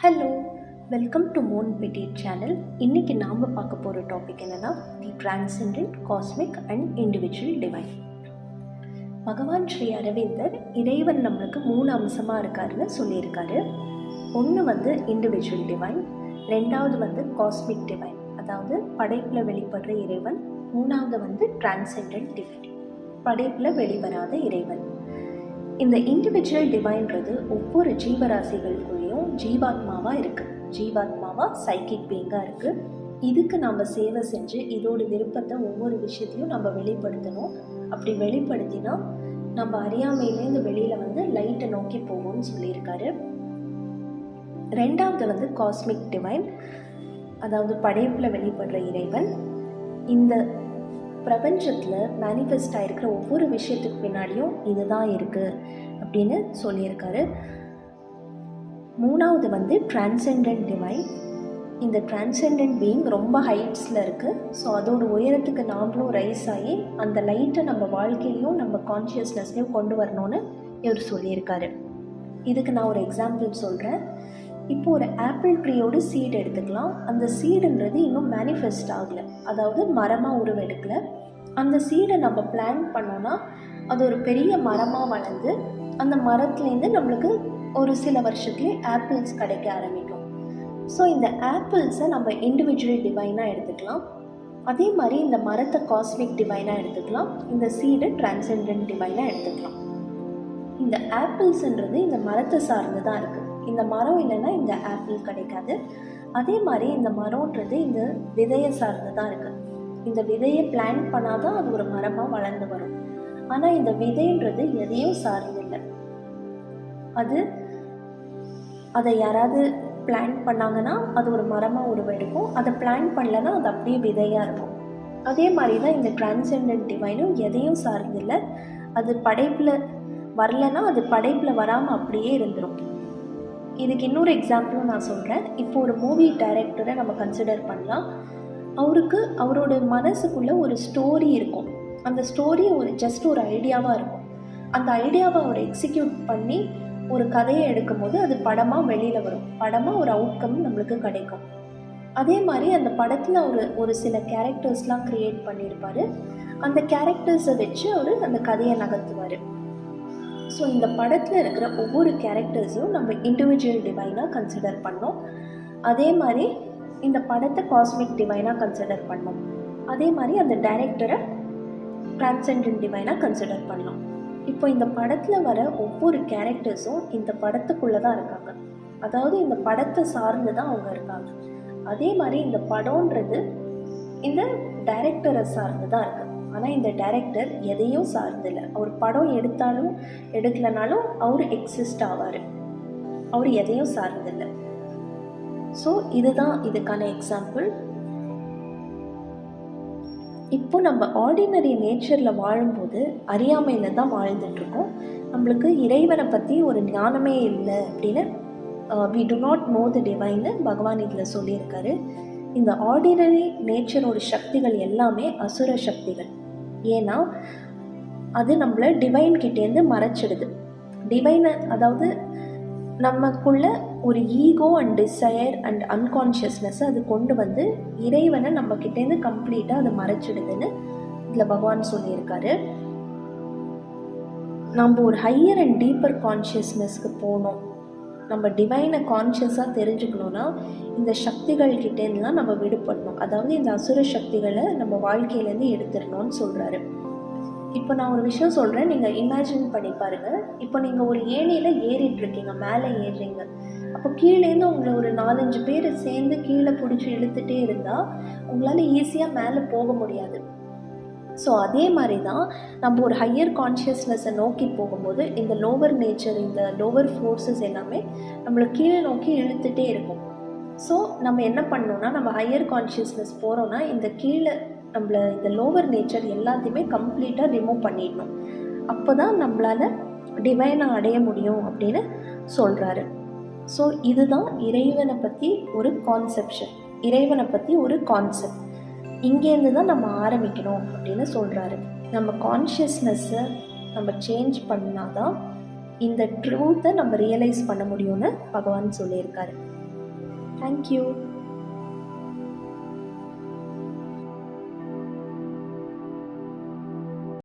Hello, welcome to Mon Petit channel. இன்றைக்கி நாம் பார்க்க போகிற டாபிக் என்னென்னா the transcendent, cosmic and individual divine. Bhagavan Shri அரவிந்தர் இறைவன் நம்மளுக்கு 3 அம்சமாக இருக்காருன்னு சொல்லியிருக்காரு. ஒன்று இண்டிவிஜுவல் டிவைன், ரெண்டாவது காஸ்மிக் டிவைன், அதாவது படைப்பில் வெளிப்படுற இறைவன். மூணாவது டிரான்செண்டன்ட் டிவைன், படைப்பில் வெளிவராத இறைவன். இந்த இண்டிவிஜுவல் டிவைன்றது ஒவ்வொரு ஜீவராசிகளுக்குள்ளேயும் ஜீவாத்மாவாக இருக்குது. ஜீவாத்மாவாக சைக்கிக் பீயிங்காக இருக்குது. இதுக்கு நம்ம சேவை செஞ்சு இதோட விருப்பத்தை ஒவ்வொரு விஷயத்தையும் நம்ம வெளிப்படுத்தணும். அப்படி வெளிப்படுத்தினா நம்ம அறியாமையிலேருந்து வெளியில் லைட்டை நோக்கி போகும்னு சொல்லியிருக்காரு. ரெண்டாவது காஸ்மிக் டிவைன், அதாவது படைப்பில் வெளிப்படுற இறைவன். இந்த பிரபஞ்சத்தில் மேனிஃபெஸ்ட் ஆகிருக்கிற ஒவ்வொரு விஷயத்துக்கு பின்னாடியும் இதுதான் இருக்குது அப்படின்னு சொல்லியிருக்காரு. மூணாவது டிரான்செண்டன்ட் டிவைன். இந்த டிரான்செண்டன்ட் பீயிங் ரொம்ப ஹைட்ஸில் இருக்குது. ஸோ அதோட உயரத்துக்கு நாமளும் ரைஸ் ஆகி அந்த லைட்டை நம்ம வாழ்க்கையிலையும் நம்ம கான்ஷியஸ்னஸ்லையும் கொண்டு வரணும்னு இவர் சொல்லியிருக்காரு. இதுக்கு நான் ஒரு எக்ஸாம்பிள் சொல்கிறேன். இப்போ ஒரு ஆப்பிள் ட்ரீயோட சீடு எடுத்துக்கலாம். அந்த சீடுன்றது இன்னும் மேனிஃபெஸ்ட் ஆகலை, அதாவது மரமாக உருவெடுக்கலை. அந்த சீடை நம்ம பிளான் பண்ணோன்னா அது ஒரு பெரிய மரமாக வளர்ந்து அந்த மரத்துலேருந்து நம்மளுக்கு ஒரு சில வருஷத்துலேயே ஆப்பிள்ஸ் கிடைக்க ஆரம்பிக்கும். ஸோ இந்த ஆப்பிள்ஸை நம்ம இண்டிவிஜுவல் டிவைனாக எடுத்துக்கலாம். அதே மாதிரி இந்த மரத்தை காஸ்மிக் டிவைனாக எடுத்துக்கலாம். இந்த சீடை டிரான்செண்டன்ட் டிவைனாக எடுத்துக்கலாம். இந்த ஆப்பிள்ஸ்ன்றது இந்த மரத்தை சார்ந்து தான் இருக்குது. இந்த மரம் இல்லைன்னா இந்த ஆப்பிள் கிடைக்காது. அதே மாதிரி இந்த மரம்ன்றது இந்த விதையை சார்ந்து தான் இருக்குது. இந்த விதையை பிளான் பண்ணால் தான் அது ஒரு மரமாக வளர்ந்து வரும். ஆனால் இந்த விதைன்றது எதையும் சார்ந்து இல்லை. அதை யாராவது பிளான் பண்ணாங்கன்னா அது ஒரு மரமாக உருவெடுக்கும். அதை பிளான் பண்ணலைன்னா அது அப்படியே விதையாக இருக்கும். அதே மாதிரி தான் இந்த டிரான்செண்டன்ட் டிவைனும் எதையும் சார்ந்து இல்லை. அது படைப்பில் வரலைன்னா அது படைப்பில் வராமல் அப்படியே இருந்துடும். இதுக்கு இன்னொரு எக்ஸாம்பிளும் நான் சொல்கிறேன். இப்போ ஒரு மூவி டைரக்டரை நம்ம கன்சிடர் பண்ணலாம். அவரோட மனசுக்குள்ளே ஒரு ஸ்டோரி இருக்கும். அந்த ஸ்டோரி ஜஸ்ட் ஒரு ஐடியாவாக இருக்கும். அந்த ஐடியாவை அவர் எக்ஸிக்யூட் பண்ணி ஒரு கதையை எடுக்கும் போது அது படமாக வெளியில் வரும். படமாக ஒரு அவுட்கம் நம்மளுக்கு கிடைக்கும். அதே மாதிரி அந்த படத்தில் ஒரு சில கேரக்டர்ஸ்லாம் க்ரியேட் பண்ணியிருப்பார். அந்த கேரக்டர்ஸை வச்சு அவர் அந்த கதையை நகர்த்துவார். ஸோ இந்த படத்தில் இருக்கிற ஒவ்வொரு கேரக்டர்ஸையும் நம்ம இண்டிவிஜுவல் டிவைனாக கன்சிடர் பண்ணோம். அதே மாதிரி இந்த படத்தை காஸ்மிக் டிவைனாக கன்சிடர் பண்ணோம். அதே மாதிரி அந்த டைரக்டரை டிரான்செண்டன்ட் டிவைனாக கன்சிடர் பண்ணோம். இப்போ இந்த படத்தில் வர ஒவ்வொரு கேரக்டர்ஸும் இந்த படத்துக்குள்ளே தான் இருக்காங்க. அதாவது இந்த படத்தை சார்ந்து தான் அவங்க இருக்காங்க. அதே மாதிரி இந்த படம்ன்றது இந்த டைரக்டரை சார்ந்து தான் இருக்குது. ஆனால் இந்த டைரக்டர் எதையும் சார்ந்தில்லை. அவர் படம் எடுத்தாலும் எடுக்கலைனாலும் அவர் எக்ஸிஸ்ட் ஆவார். அவர் எதையும் சார்ந்தில்லை. ஸோ இதுதான் இதுக்கான எக்ஸாம்பிள். இப்போ நம்ம ஆர்டினரி நேச்சரில் வாழும்போது அறியாமையில் தான் வாழ்ந்துட்டுருக்கோம். நம்மளுக்கு இறைவனை பற்றி ஒரு ஞானமே இல்லை அப்படின்னு we do not know the divine பகவான் இதில் சொல்லியிருக்காரு. இந்த ஆர்டினரி நேச்சரோட சக்திகள் எல்லாமே அசுர சக்திகள். ஏன்னா அது நம்மளை டிவைன் கிட்டேருந்து மறைச்சிடுது. டிவைனை, அதாவது நமக்குள்ள ஒரு ego and desire and unconsciousness அது கொண்டு வந்து இறைவனை நம்ம கிட்டேருந்து கம்ப்ளீட்டாக அது மறைச்சிடுதுன்னு இதில் பகவான் சொல்லியிருக்காரு. நம்ம ஒரு ஹையர் அண்ட் டீப்பர் கான்ஷியஸ்னஸ்க்கு போகணும். நம்ம டிவைனை கான்ஷியஸாக தெரிஞ்சுக்கணுன்னா இந்த சக்திகள்கிட்டேருந்துலாம் நம்ம விடுபடணும். அதாவது இந்த அசுர சக்திகளை நம்ம வாழ்க்கையிலேருந்து எடுத்துடணும்னு சொல்கிறாரு. இப்போ நான் ஒரு விஷயம் சொல்கிறேன், நீங்கள் இமேஜின் பண்ணி பாருங்கள். இப்போ நீங்கள் ஒரு ஏணியில் ஏறிட்டுருக்கீங்க, மேலே ஏறுறீங்க. அப்போ கீழேருந்து உங்களை ஒரு 4-5 பேர் சேர்ந்து கீழே பிடிச்சி இழுத்துகிட்டே இருந்தால் உங்களால் ஈஸியாக மேலே போக முடியாது. ஸோ அதே மாதிரி தான் நம்ம ஒரு ஹையர் கான்ஷியஸ்னஸை நோக்கி போகும்போது இந்த லோவர் நேச்சர், இந்த லோவர் ஃபோர்ஸஸ் எல்லாமே நம்மளை கீழே நோக்கி இழுத்துகிட்டே இருக்கும். ஸோ நம்ம என்ன பண்ணணும்னா, நம்ம ஹையர் கான்ஷியஸ்னஸ் போகிறோன்னா இந்த கீழே நம்மளை இந்த லோவர் நேச்சர் எல்லாத்தையுமே கம்ப்ளீட்டாக ரிமூவ் பண்ணிடணும். அப்போ தான் நம்மளால் டிவைனை அடைய முடியும் அப்படின்னு சொல்கிறாரு. ஸோ இதுதான் இறைவனை பற்றி ஒரு கான்செப்ஷன், இறைவனை பற்றி ஒரு கான்செப்ட். இங்கேருந்து தான் நம்ம ஆரம்பிக்கணும் அப்படின்னு சொல்கிறாரு. நம்ம கான்ஷியஸ்னஸ்ஸை நம்ம சேஞ்ச் பண்ணால் தான் இந்த ட்ரூத்தை நம்ம ரியலைஸ் பண்ண முடியும்னு பகவான் சொல்லியிருக்காரு. தேங்க்யூ.